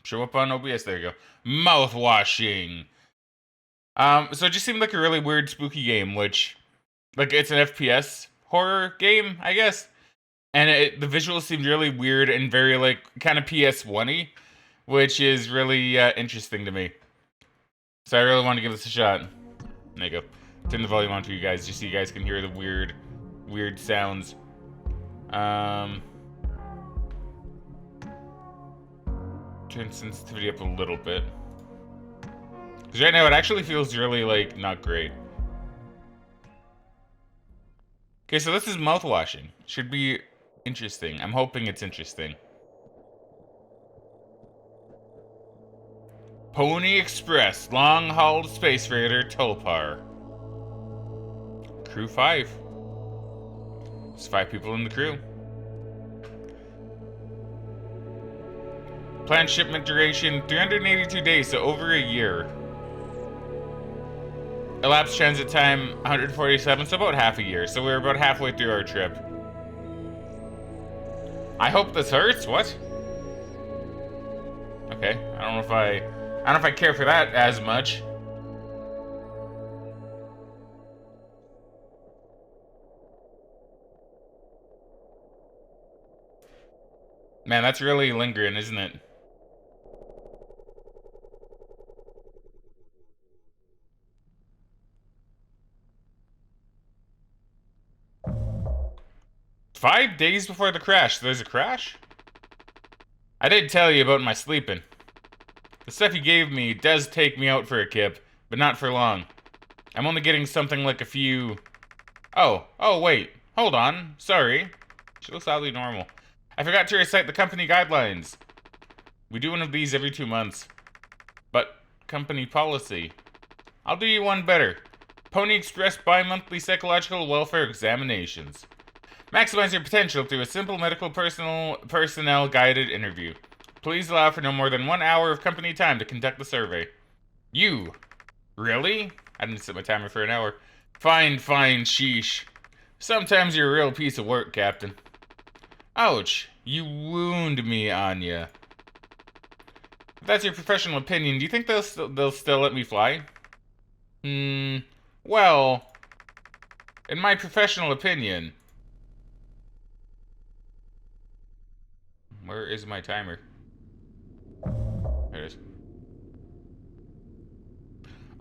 Show up on OBS. There you go. Mouthwashing. So it just seemed like a really weird, spooky game, which, like, it's an FPS horror game, I guess. And the visuals seemed really weird and very, like, kind of PS1-y, which is really interesting to me. So I really want to give this a shot. There you go. Turn the volume on for you guys, just so you guys can hear the weird sounds. Turn sensitivity up a little bit. Because right now it actually feels really, like, not great. Okay, so this is mouthwashing. Should be interesting. I'm hoping it's interesting. Pony Express, long-haul space freighter Tulpar. Crew 5. There's 5 people in the crew. Planned shipment duration, 382 days, so over a year. Elapsed transit time, 147, so about half a year. So we're about halfway through our trip. I hope this hurts. What? Okay, I don't know if I care for that as much. Man, that's really lingering, isn't it? Five days before the crash. There's a crash? I did tell you about my sleeping. The stuff you gave me does take me out for a kip, but not for long. I'm only getting something like a few... Oh, wait. Hold on. Sorry. She looks oddly normal. I forgot to recite the company guidelines. We do one of these every 2 months. But, company policy. I'll do you one better. Pony Express bi-monthly psychological welfare examinations. Maximize your potential through a simple medical personnel guided interview. Please allow for no more than 1 hour of company time to conduct the survey. You? Really? I didn't set my timer for an hour. Fine, sheesh. Sometimes you're a real piece of work, Captain. Ouch. You wound me, Anya. If that's your professional opinion, do you think they'll still let me fly? Well, in my professional opinion... Where is my timer? There it is.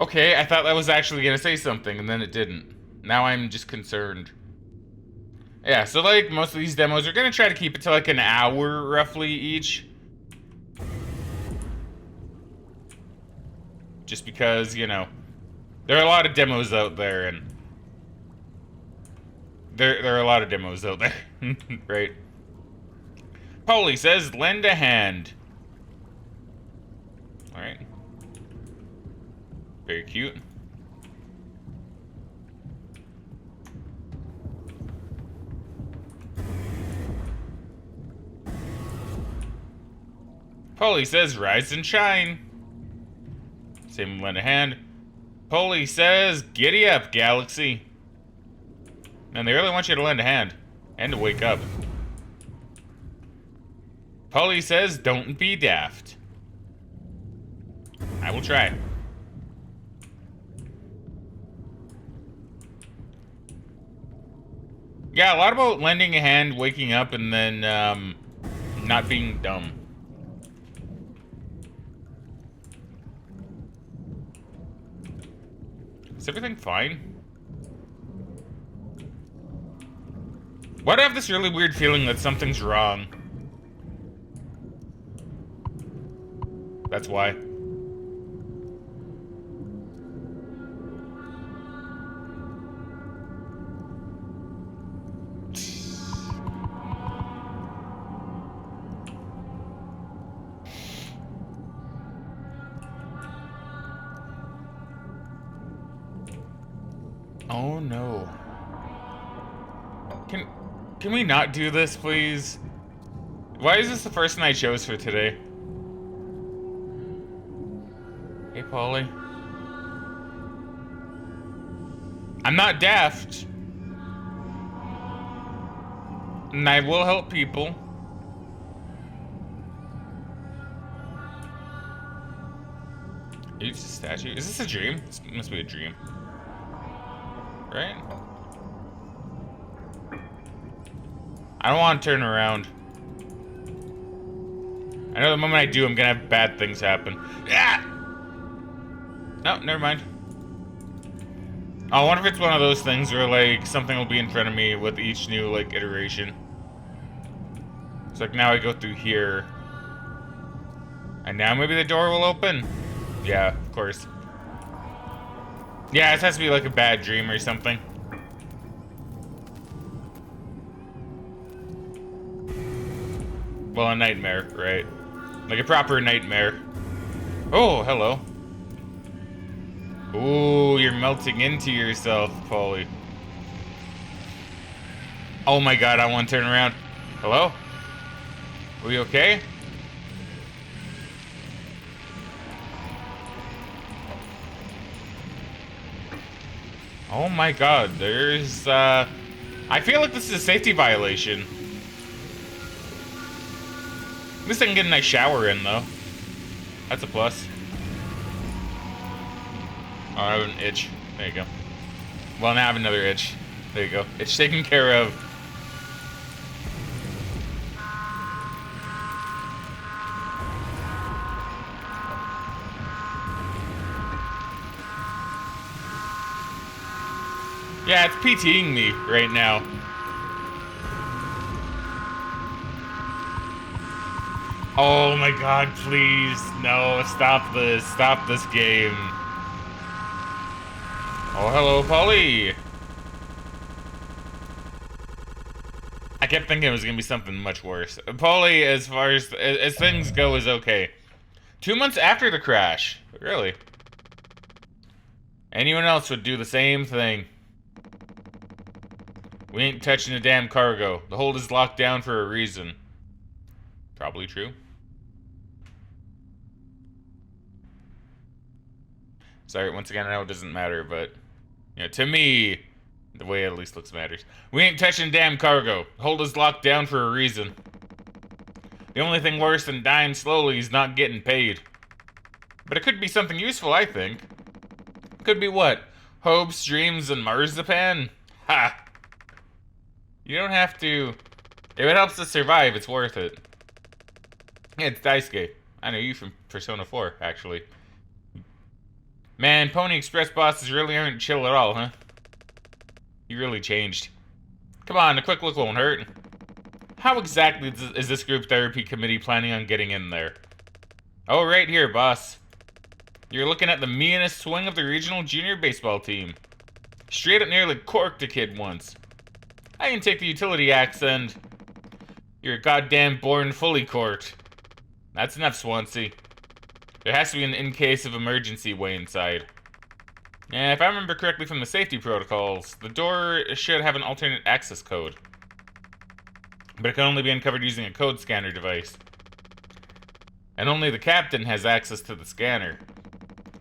Okay, I thought that was actually gonna say something, and then it didn't. Now I'm just concerned. Yeah, so like most of these demos, we're gonna try to keep it to like an hour, roughly, each. Just because, you know, there are a lot of demos out there, and... There are a lot of demos out there, right? Polly says, lend a hand. Alright. Very cute. Polly says, rise and shine. Same lend a hand. Polly says, giddy up, Galaxy. And they really want you to lend a hand. And to wake up. Polly says, don't be daft. I will try. Yeah, a lot about lending a hand, waking up, and then, not being dumb. Is everything fine? Why do I have this really weird feeling that something's wrong? That's why. Oh no. Can we not do this, please? Why is this the person I chose for today? Hey, Polly. I'm not daft. And I will help people. Use the statue. Is this a dream? This must be a dream. Right? I don't want to turn around. I know the moment I do, I'm gonna have bad things happen. Ah! No, never mind. Oh, I wonder if it's one of those things where, like, something will be in front of me with each new, like, iteration. It's like, now I go through here. And now maybe the door will open? Yeah, of course. Yeah, it has to be, like, a bad dream or something. Well, a nightmare, right? Like a proper nightmare. Oh, hello. Ooh, you're melting into yourself, Polly. Oh my god, I want to turn around. Hello? Are we okay? Oh my god, there's, I feel like this is a safety violation. At least I can get a nice shower in, though. That's a plus. Oh, I have an itch. There you go. Well, now I have another itch. There you go. It's taken care of. Yeah, it's PTing me right now. Oh my god, please. No, stop this. Stop this game. Oh, hello, Polly. I kept thinking it was gonna be something much worse. Polly, as far as things go, is okay. 2 months after the crash. Really? Anyone else would do the same thing. We ain't touching the damn cargo. The hold is locked down for a reason. Probably true. Sorry, once again, I know it doesn't matter, but... You know, to me, the way it at least looks matters. We ain't touching damn cargo. The hold is locked down for a reason. The only thing worse than dying slowly is not getting paid. But it could be something useful, I think. Could be what? Hopes, dreams, and marzipan? Ha! You don't have to... If it helps us survive, it's worth it. Yeah, it's Daisuke. I know you from Persona 4, actually. Man, Pony Express bosses really aren't chill at all, huh? You really changed. Come on, a quick look won't hurt. How exactly is this group therapy committee planning on getting in there? Oh, right here, boss. You're looking at the meanest swing of the regional junior baseball team. Straight up nearly corked a kid once. I can take the utility axe and... You're goddamn born fully corked. That's enough, Swansea. There has to be an in case of emergency way inside. And if I remember correctly from the safety protocols, the door should have an alternate access code. But it can only be uncovered using a code scanner device. And only the captain has access to the scanner.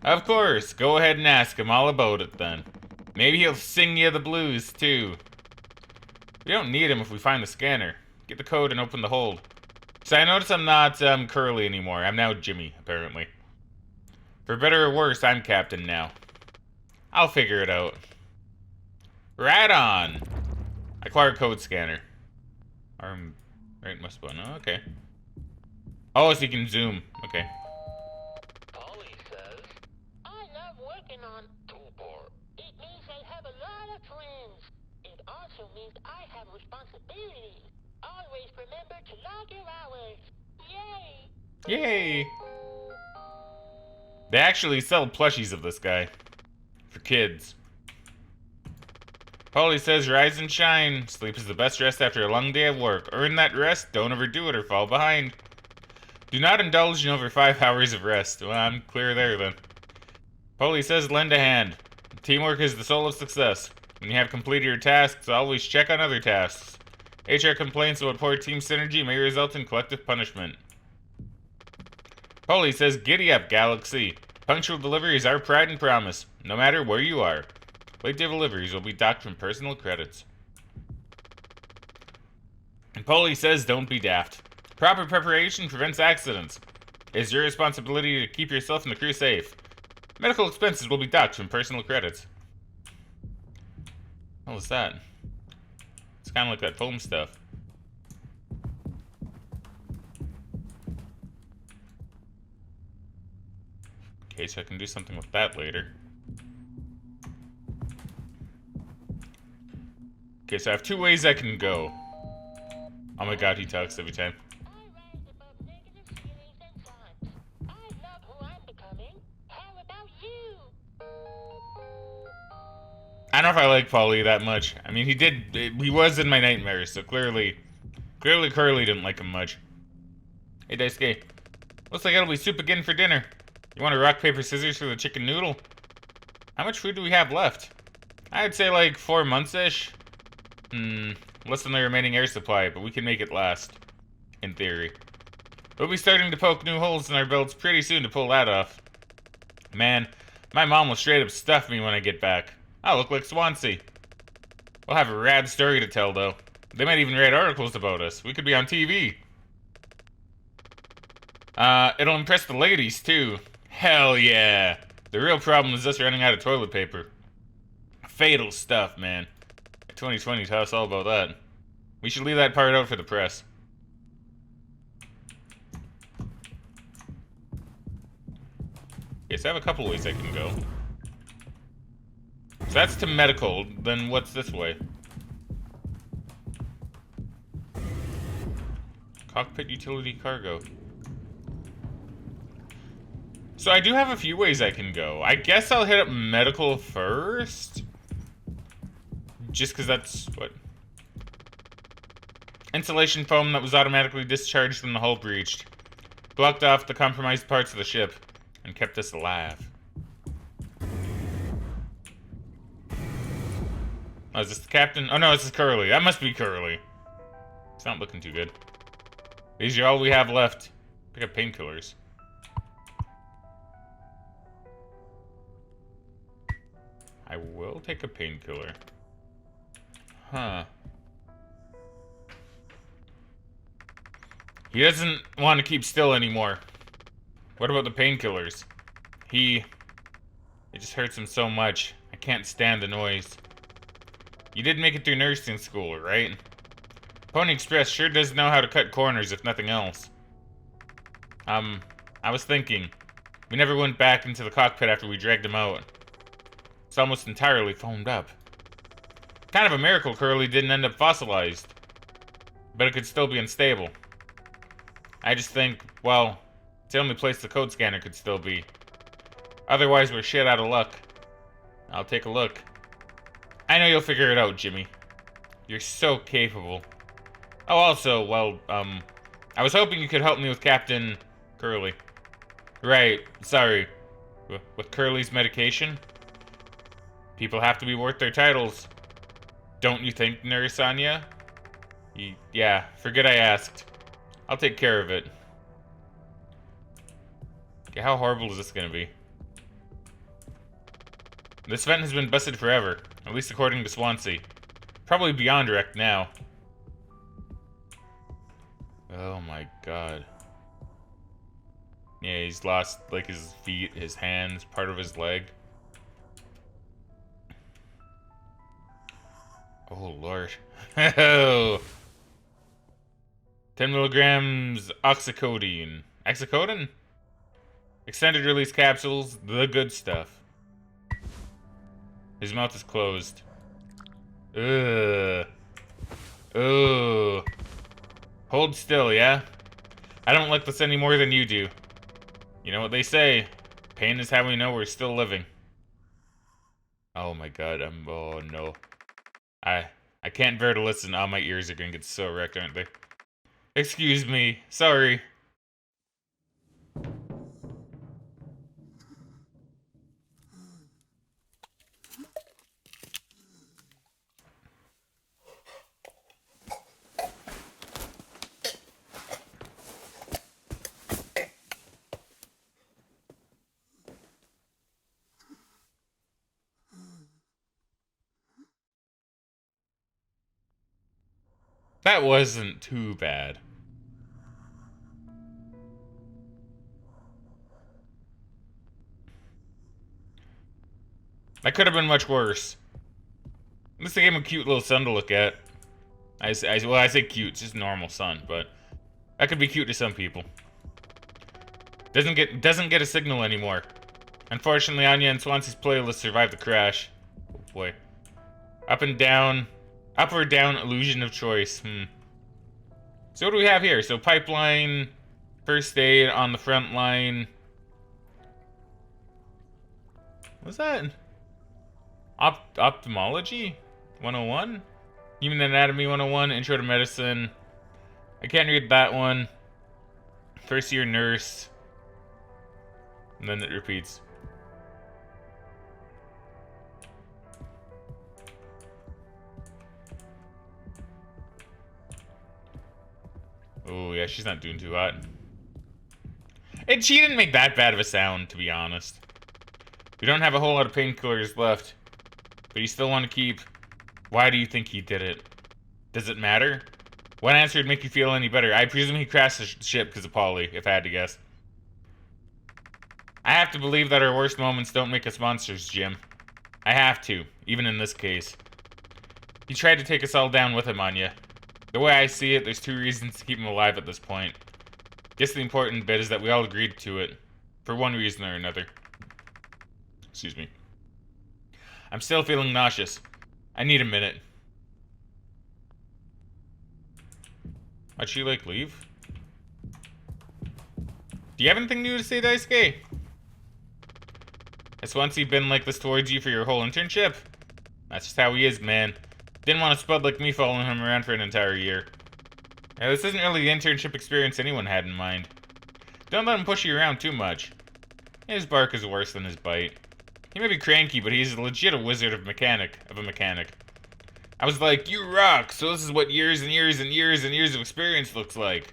Of course, go ahead and ask him all about it then. Maybe he'll sing you the blues, too. We don't need him if we find the scanner. Get the code and open the hold. So I notice I'm not, Curly anymore. I'm now Jimmy, apparently. For better or worse, I'm captain now. I'll figure it out. Right on! Acquire code scanner. Right, must be, no, okay. Oh, so you can zoom. Okay. Polly says, I love working on Toolbar. It means I have a lot of friends. It also means I have responsibilities. Always remember to log your hours. Yay! Yay! They actually sell plushies of this guy. For kids. Polly says, rise and shine. Sleep is the best rest after a long day of work. Earn that rest, don't overdo it or fall behind. Do not indulge in over 5 hours of rest. Well, I'm clear there then. Polly says, lend a hand. Teamwork is the soul of success. When you have completed your tasks, always check on other tasks. HR complaints about poor team synergy may result in collective punishment. Polly says, giddy up, Galaxy. Punctual delivery is our pride and promise, no matter where you are. Late deliveries will be docked from personal credits. And Polly says, don't be daft. Proper preparation prevents accidents. It's your responsibility to keep yourself and the crew safe. Medical expenses will be docked from personal credits. What was that? It's kind of like that foam stuff. Okay, so I can do something with that later. Okay, so I have two ways I can go. Oh my god, he talks every time. I rise above negative feelings and thoughts. I love who I'm becoming. How about you? I don't know if I like Paulie that much. I mean, he was in my nightmares, so clearly Curly didn't like him much. Hey, Daisuke. Looks like it'll be soup again for dinner. You want a rock, paper, scissors for the chicken noodle? How much food do we have left? I'd say like 4 months-ish. Less than the remaining air supply, but we can make it last. In theory. We'll be starting to poke new holes in our belts pretty soon to pull that off. Man, my mom will straight up stuff me when I get back. I'll look like Swansea. We'll have a rad story to tell, though. They might even write articles about us. We could be on TV. It'll impress the ladies, too. Hell yeah. The real problem is us running out of toilet paper. Fatal stuff, man. 2020 taught us all about that. We should leave that part out for the press. Okay, so I have a couple ways I can go. So that's to medical, then what's this way? Cockpit utility cargo. So I do have a few ways I can go. I guess I'll hit up medical first. Just because that's what... Insulation foam that was automatically discharged when the hull breached. Blocked off the compromised parts of the ship. And kept us alive. Oh, is this the captain? Oh no, this is Curly. That must be Curly. It's not looking too good. These are all we have left. Pick up painkillers. I will take a painkiller. Huh. He doesn't want to keep still anymore. What about the painkillers? It just hurts him so much. I can't stand the noise. You did make it through nursing school, right? Pony Express sure does know how to cut corners, if nothing else. I was thinking. We never went back into the cockpit after we dragged him out. It's almost entirely foamed up. Kind of a miracle Curly didn't end up fossilized. But it could still be unstable. I just think, well, it's the only place the code scanner could still be. Otherwise, we're shit out of luck. I'll take a look. I know you'll figure it out, Jimmy. You're so capable. Oh, also, well, I was hoping you could help me with Captain Curly. Right, sorry. With Curly's medication? People have to be worth their titles. Don't you think, Nurse Anya? Yeah, forget I asked. I'll take care of it. Okay, how horrible is this gonna be? This vent has been busted forever, at least according to Swansea. Probably beyond wrecked now. Oh my god. Yeah, he's lost, like, his feet, his hands, part of his leg. Oh, Lord. 10 milligrams oxycodone. Oxycodone? Extended release capsules, the good stuff. His mouth is closed. Ugh. Ugh. Hold still, yeah? I don't like this any more than you do. You know what they say. Pain is how we know we're still living. Oh my god, oh no. I can't bear to listen. Oh, my ears are gonna get so wrecked, aren't they? Excuse me. Sorry. That wasn't too bad. That could have been much worse. At least they gave him a cute little sun to look at. I say cute, it's just normal sun, but that could be cute to some people. Doesn't get a signal anymore. Unfortunately, Anya and Swansea's playlist survived the crash. Oh boy. Up and down. Up or down, illusion of choice. So what do we have here? So pipeline, first aid on the front line. What's that? Ophthalmology 101? Human Anatomy 101, Intro to Medicine. I can't read that one. First year nurse. And then it repeats. Oh yeah, she's not doing too hot. And she didn't make that bad of a sound, to be honest. We don't have a whole lot of painkillers left. But you still want to keep... Why do you think he did it? Does it matter? What answer would make you feel any better? I presume he crashed the ship because of Polly, if I had to guess. I have to believe that our worst moments don't make us monsters, Jim. I have to, even in this case. He tried to take us all down with him, Anya. The way I see it, there's 2 reasons to keep him alive at this point. Guess the important bit is that we all agreed to it. For one reason or another. Excuse me. I'm still feeling nauseous. I need a minute. Why'd she, like, leave? Do you have anything new to say, Daisuke? Has Swansea been like this towards you for your whole internship? That's just how he is, man. Didn't want a spud like me following him around for an entire year. Now, this isn't really the internship experience anyone had in mind. Don't let him push you around too much. His bark is worse than his bite. He may be cranky, but he's legit a wizard of a mechanic. I was like, you rock, so this is what years and years and years and years of experience looks like.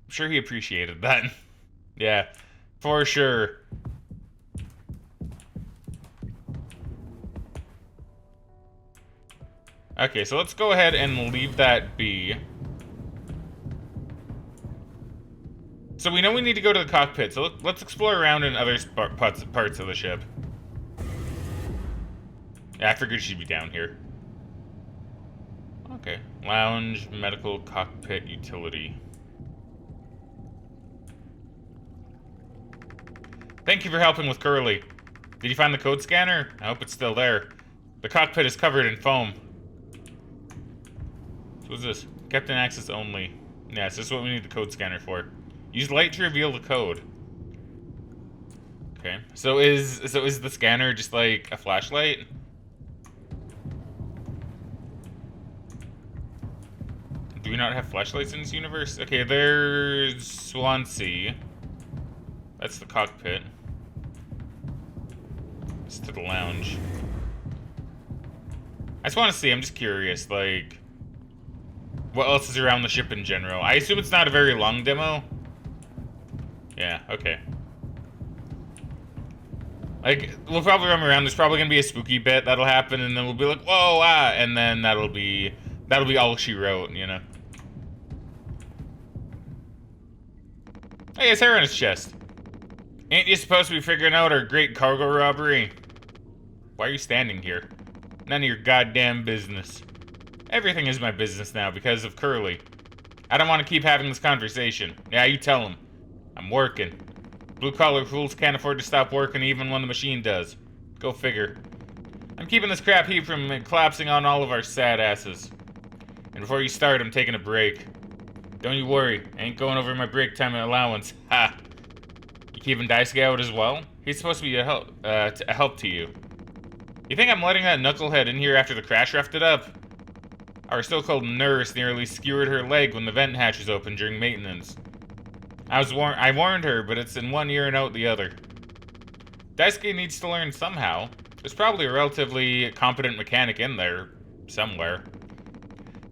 I'm sure he appreciated that. Yeah, for sure. Okay, so let's go ahead and leave that be. So we know we need to go to the cockpit, so let's explore around in other parts of the ship. Yeah, I figured she'd be down here. Okay. Lounge, medical, cockpit, utility. Thank you for helping with Curly. Did you find the code scanner? I hope it's still there. The cockpit is covered in foam. So what's this? Captain access only. Yes, this is what we need the code scanner for. Use light to reveal the code. Okay. So is the scanner just like a flashlight? Do we not have flashlights in this universe? Okay, there's Swansea. That's the cockpit. It's to the lounge. I just want to see, I'm just curious, like, what else is around the ship in general? I assume it's not a very long demo. Yeah, okay. Like, we'll probably run around, there's probably gonna be a spooky bit that'll happen, and then we'll be like, whoa, ah, and then that'll be all she wrote, you know? Hey, his hair on his chest. Ain't you supposed to be figuring out our great cargo robbery? Why are you standing here? None of your goddamn business. Everything is my business now because of Curly. I don't want to keep having this conversation. Yeah, you tell him. I'm working. Blue-collar fools can't afford to stop working even when the machine does. Go figure. I'm keeping this crap heap from collapsing on all of our sad asses. And before you start, I'm taking a break. Don't you worry, I ain't going over my break time allowance. Ha! You keeping Daisuke out as well? He's supposed to be a help to you. You think I'm letting that knucklehead in here after the crash roughed it up? Our so-called nurse nearly skewered her leg when the vent hatch was open during maintenance. I warned her, but it's in one ear and out the other. Daisuke needs to learn somehow. There's probably a relatively competent mechanic in there, somewhere.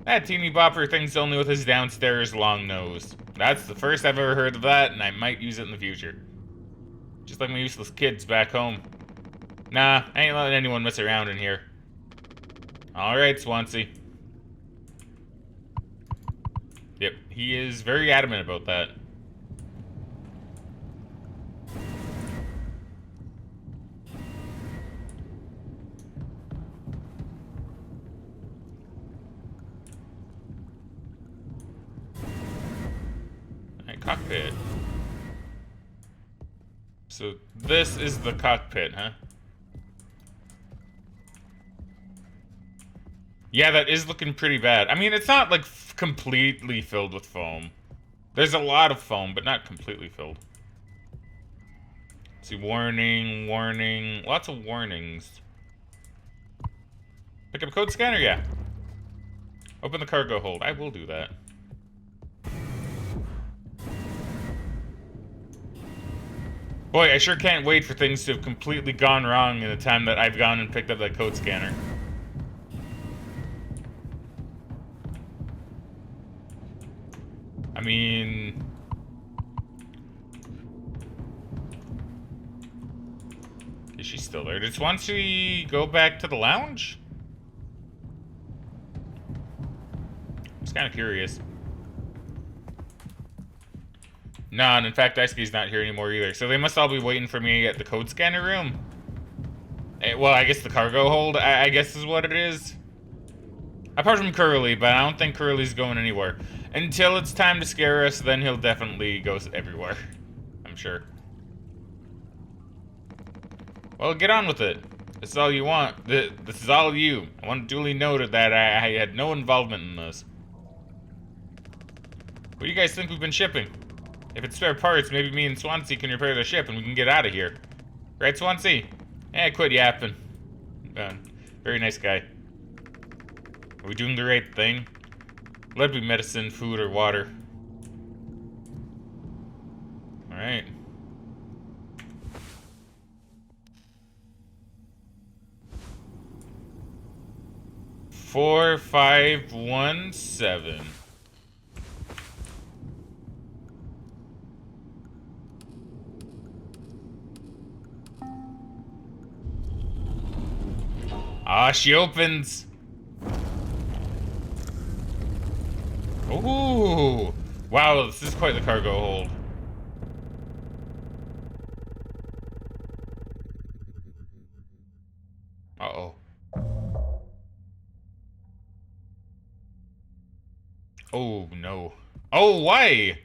That teeny bopper thinks only with his downstairs long nose. That's the first I've ever heard of that, and I might use it in the future. Just like my useless kids back home. Nah, I ain't letting anyone mess around in here. Alright, Swansea. Yep, he is very adamant about that. cockpit. So this is the cockpit, huh? Yeah, that is looking pretty bad. I mean, it's not like completely filled with foam. There's a lot of foam, but not completely filled. Let's see, warning, warning, lots of warnings. Pick up a code scanner, yeah. Open the cargo hold. I will do that. Boy, I sure can't wait for things to have completely gone wrong in the time that I've gone and picked up that code scanner. I mean... is she still there? Just wants to go back to the lounge? I'm just kind of curious. No, and in fact, Daisuke's not here anymore either. So they must all be waiting for me at the code scanner room. Well, I guess the cargo hold, I guess is what it is. Apart from Curly, but I don't think Curly's going anywhere. Until it's time to scare us, then he'll definitely go everywhere. I'm sure. Well, get on with it. This is all you want. This is all you. I want duly noted that I had no involvement in this. What do you guys think we've been shipping? If it's spare parts, maybe me and Swansea can repair the ship and we can get out of here. Right, Swansea? Quit yapping. Very nice guy. Are we doing the right thing? Let it be medicine, food, or water. Alright. Four, 5, 1, 7. Ah, she opens. Ooh. Wow, this is quite the cargo hold. Uh-oh. Oh, no. Oh, why?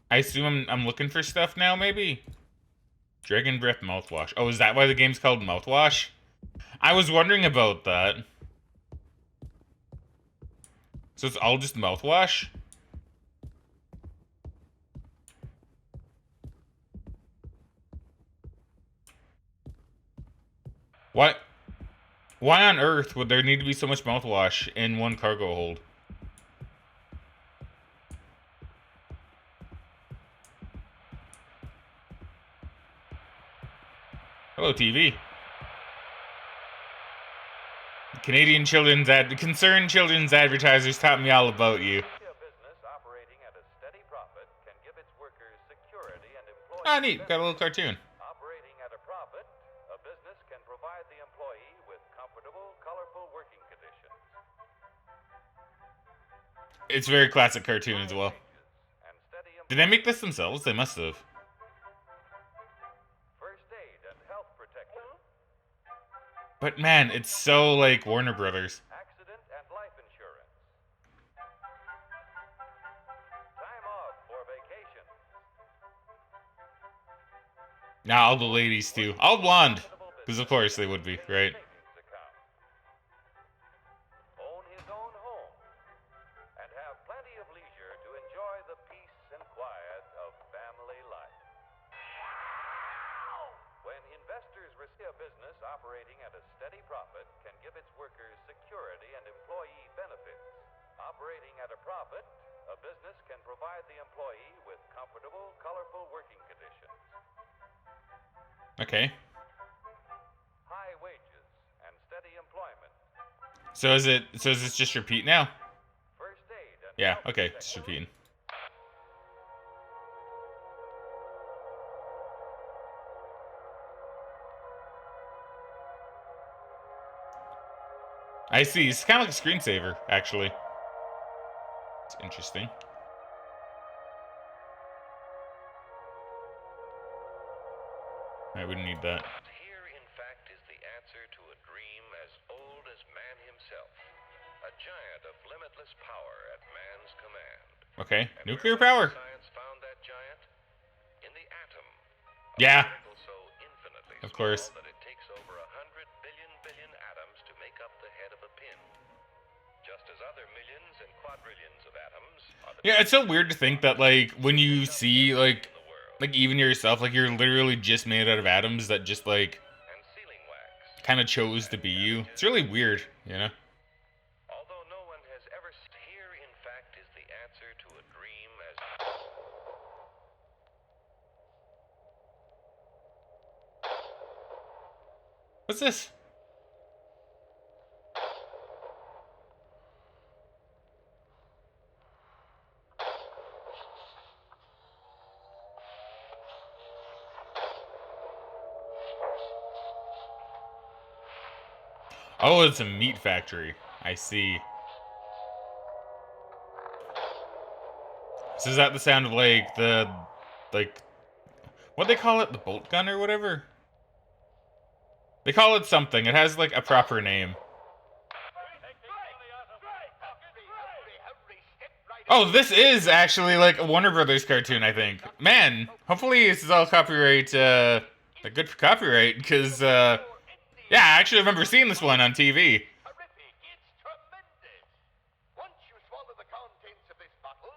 I assume I'm looking for stuff now, maybe? Dragon Breath Mouthwash. Oh, is that why the game's called Mouthwash? I was wondering about that. So it's all just mouthwash? What? Why on earth would there need to be so much mouthwash in one cargo hold? Hello, TV. Concerned children's advertisers taught me all about you. Ah, neat. Got a little cartoon. Operating at a profit, a business can provide the employee with comfortable, colorful working conditions. It's a very classic cartoon as well. Did they make this themselves? They must have. First aid and health protection. But man, it's so like Warner Brothers. Accident and life insurance. Time off for vacation. Now all the ladies too. All blonde. Because of course they would be, right? Own his own home. And have plenty of leisure to enjoy the peace and quiet of family life. When investors receive a business operating at a steady profit can give its workers security and employee benefits. Operating at a profit, a business can provide the employee with comfortable, colorful working conditions. Okay. High wages and steady employment. So is this just repeat now? First aid and Yeah, health okay, protection. just repeating. I see. It's kind of like a screensaver, actually. It's interesting. I wouldn't need that. Here, in fact, is the answer to a dream as old as man himself. A giant of limitless power at man's command. Okay, And nuclear where power. Science found that giant in the atom. A Yeah, particle so infinitely of course. small that it takes over 100 billion atoms to make up the head of a pin. Just as other millions and quadrillions of atoms are the Yeah, it's so weird to think that like when you see like even yourself, like you're literally just made out of atoms that just like and sealing wax. kind of chose to be you. It's really weird, you know? Although no one has ever here in fact is the answer to a dream as What's this? Oh, it's a meat factory. I see. So is that the sound of like the what they call it? The bolt gun or whatever? They call it something. It has like a proper name. Oh, this is actually like a Warner Brothers cartoon, I think. Man, hopefully this is all copyright, like good for copyright, because, yeah, I actually remember seeing this one on TV. Terrific, it's tremendous. Once you swallow the contents of this bottle,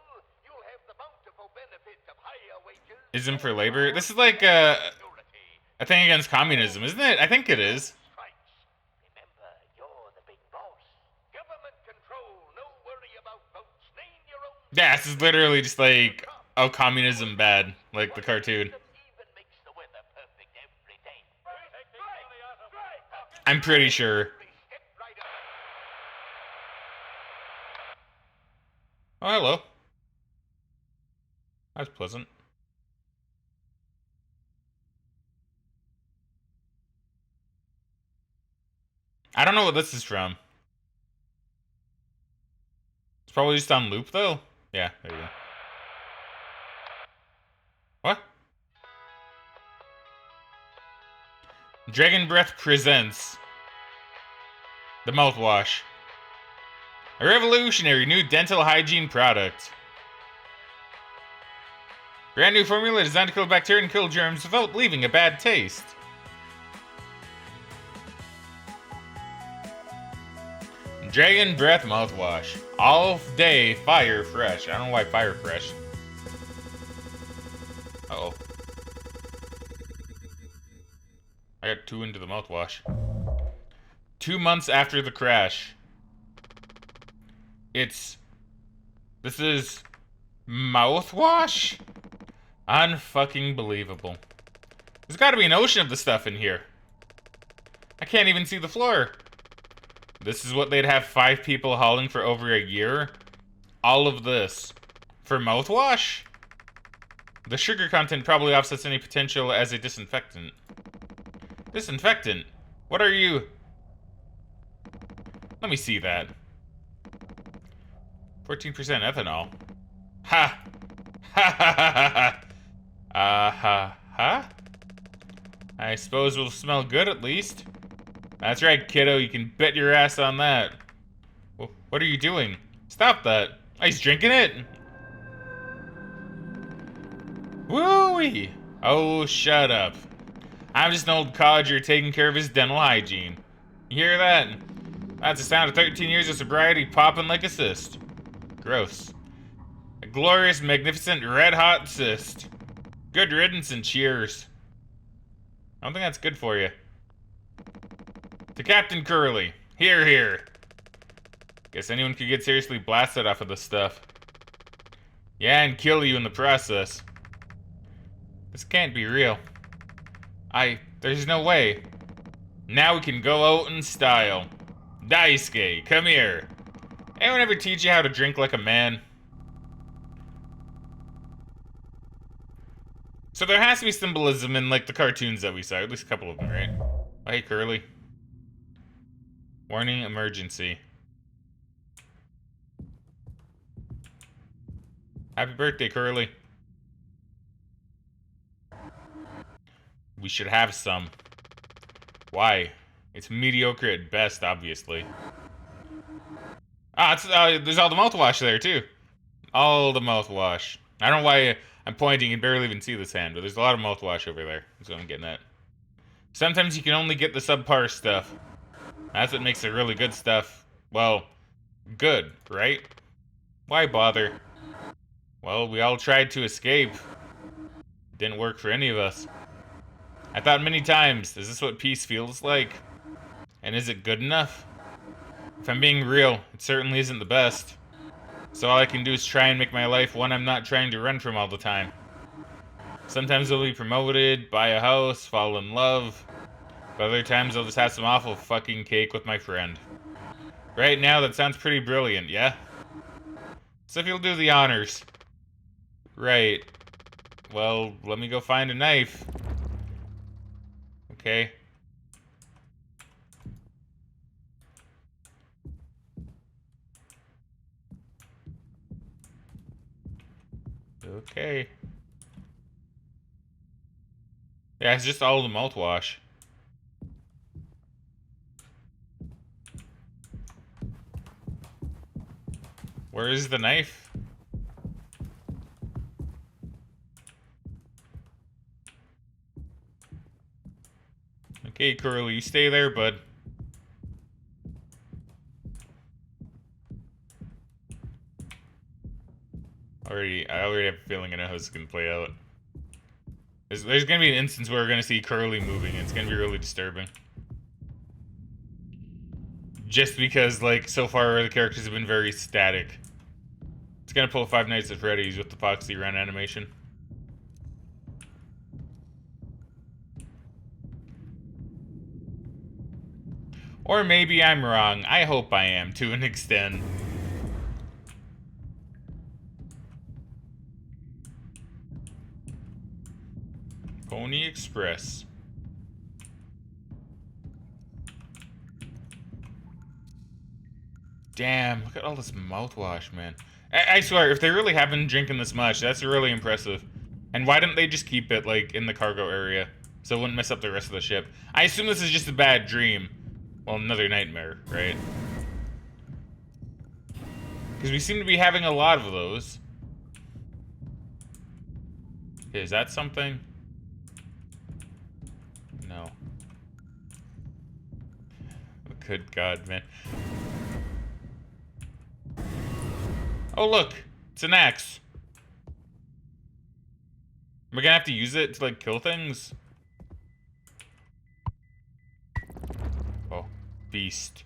you'll have the bountiful benefits of higher wages. Ism for labor. This is like, a thing against communism, isn't it? I think it is. Remember, you're the big boss. Government control, no worry about votes. Name your own. Yeah, this is literally just like, oh, communism bad, like the cartoon. Even makes the weather perfect every day. I'm pretty sure. Oh, hello. That's pleasant. I don't know what this is from. It's probably just on loop, though. Yeah, there you go. What? Dragon Breath presents the Mouthwash. A revolutionary new dental hygiene product. Brand new formula designed to kill bacteria and kill germs without leaving a bad taste. Dragon Breath Mouthwash. All day fire fresh. I don't know why fire fresh. Uh-oh. I got 2 into the mouthwash. 2 months after the crash. This is mouthwash? Unfucking believable. There's gotta be an ocean of the stuff in here. I can't even see the floor. This is what they'd have 5 people hauling for over a year? All of this. For mouthwash? The sugar content probably offsets any potential as a disinfectant. Disinfectant? What are you? Let me see that. 14% ethanol. Ha! Ha ha ha ha ha! Ha? I suppose we'll smell good at least. That's right, kiddo, you can bet your ass on that. What are you doing? Stop that. Oh, he's drinking it? Woo-wee! Oh, shut up. I'm just an old codger taking care of his dental hygiene. You hear that? That's the sound of 13 years of sobriety popping like a cyst. Gross. A glorious, magnificent, red-hot cyst. Good riddance and cheers. I don't think that's good for you. To Captain Curly. Here, here. Guess anyone could get seriously blasted off of this stuff. Yeah, and kill you in the process. This can't be real. There's no way. Now we can go out in style. Daisuke, come here. Anyone ever teach you how to drink like a man? So there has to be symbolism in, like, the cartoons that we saw. At least a couple of them, right? Oh, hey, Curly. Warning, emergency. Happy birthday, Curly. We should have some. Why? It's mediocre at best, obviously. Ah, No, it's there's all the mouthwash there too. All the mouthwash. I don't know why I'm pointing and barely even see this hand, but there's a lot of mouthwash over there. That's what I'm getting at. Sometimes you can only get the subpar stuff. That's what makes the really good stuff, well, good, right? Why bother? Well, we all tried to escape. Didn't work for any of us. I thought many times, is this what peace feels like? And is it good enough? If I'm being real, it certainly isn't the best. So all I can do is try and make my life one I'm not trying to run from all the time. Sometimes I'll be promoted, buy a house, fall in love. But other times I'll just have some awful fucking cake with my friend. Right now, that sounds pretty brilliant, yeah? So if you'll do the honors. Right. Well, let me go find a knife. Okay. Okay. Yeah, it's just all the mouthwash. Where is the knife? Okay, Curly, you stay there, bud. I already have a feeling I know how this is gonna play out. There's gonna be an instance where we're gonna see Curly moving, and it's gonna be really disturbing. Just because, like, so far the characters have been very static. It's gonna pull Five Nights at Freddy's with the Foxy Run animation. Or maybe I'm wrong. I hope I am, to an extent. Pony Express. Damn, look at all this mouthwash, man. I swear, if they really have been drinking this much, that's really impressive. And why didn't they just keep it, like, in the cargo area? So it wouldn't mess up the rest of the ship. I assume this is just a bad dream. Well, another nightmare, right? Because we seem to be having a lot of those. Okay, is that something? No. Good God, man. Oh, look! It's an axe. Am I gonna have to use it to, like, kill things? Oh, beast.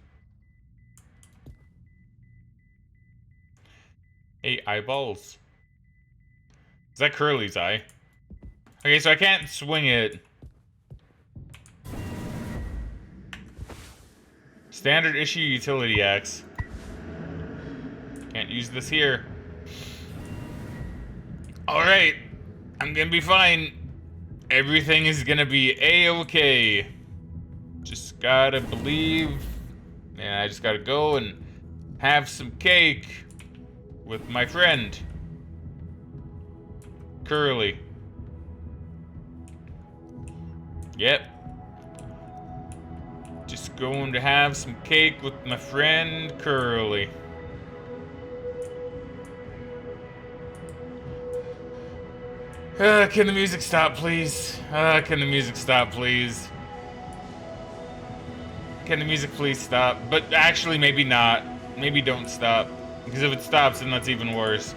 Hey, eyeballs. Is that Curly's eye? Okay, so I can't swing it. Standard issue utility axe. Can't use this here. Alright. I'm gonna be fine. Everything is gonna be a-okay. Just gotta believe. And I just gotta go and have some cake with my friend Curly. Yep. Just going to have some cake with my friend Curly. Can the music stop, please? Can the music stop, please? Can the music please stop? But actually, maybe not. Maybe don't stop. Because if it stops, then that's even worse.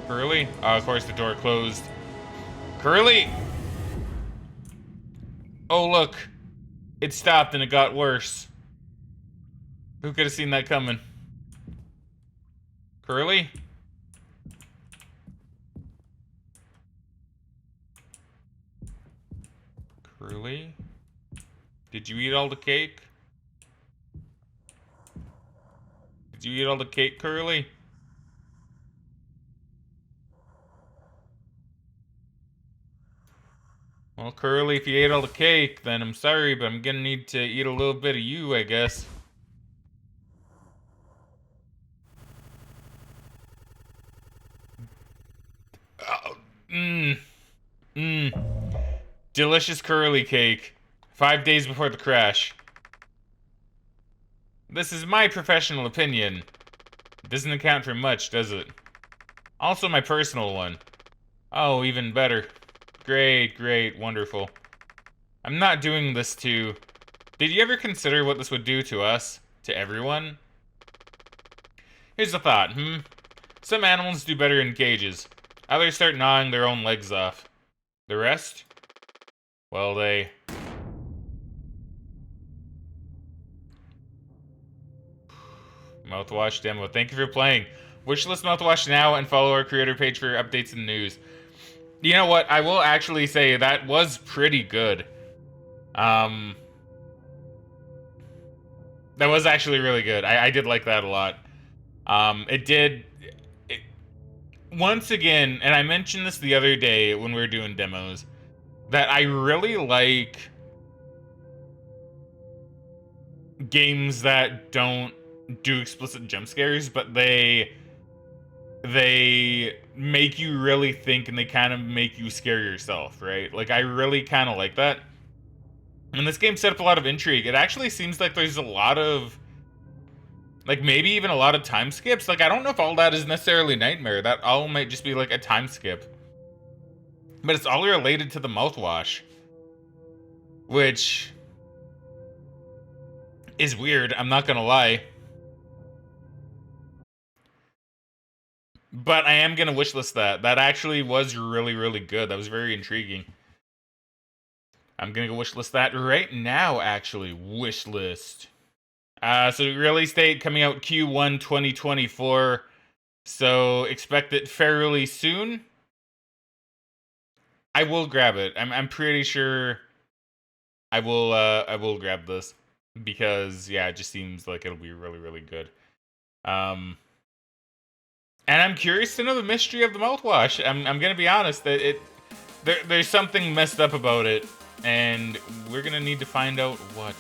Curly? Oh, of course the door closed. Curly! Oh, look. It stopped and it got worse. Who could have seen that coming? Curly? Curly? Did you eat all the cake? Did you eat all the cake, Curly? Well, Curly, if you ate all the cake, then I'm sorry, but I'm gonna need to eat a little bit of you, I guess. Delicious Curly cake. 5 days before the crash. This is my professional opinion. Doesn't account for much, does it? Also my personal one. Oh, even better. Great, great, wonderful. I'm not doing this to... Did you ever consider what this would do to us? To everyone? Here's a thought, Some animals do better in cages. Others start gnawing their own legs off. The rest? Well, they... Mouthwash demo. Thank you for playing. Wishlist Mouthwash now and follow our creator page for updates and news. You know what? I will actually say that was pretty good. That was actually really good. I did like that a lot. Once again, and I mentioned this the other day when we were doing demos, that I really like games that don't do explicit jump scares, but they make you really think and they kind of make you scare yourself, right? Like, I really kind of like that. And this game set up a lot of intrigue. It actually seems like there's a lot of, like, maybe even a lot of time skips. Like, I don't know if all that is necessarily Nightmare. That all might just be, like, a time skip. But it's all related to the mouthwash. Which is weird, I'm not gonna lie. But I am gonna wishlist that. That actually was really, really good. That was very intriguing. I'm gonna go wishlist that right now, actually. Wishlist. So release date coming out Q1 2024. So expect it fairly soon. I will grab it. I'm pretty sure I will grab this. Because yeah, it just seems like it'll be really, really good. And I'm curious to know the mystery of the mouthwash. I'm gonna be honest that there's something messed up about it, and we're gonna need to find out what.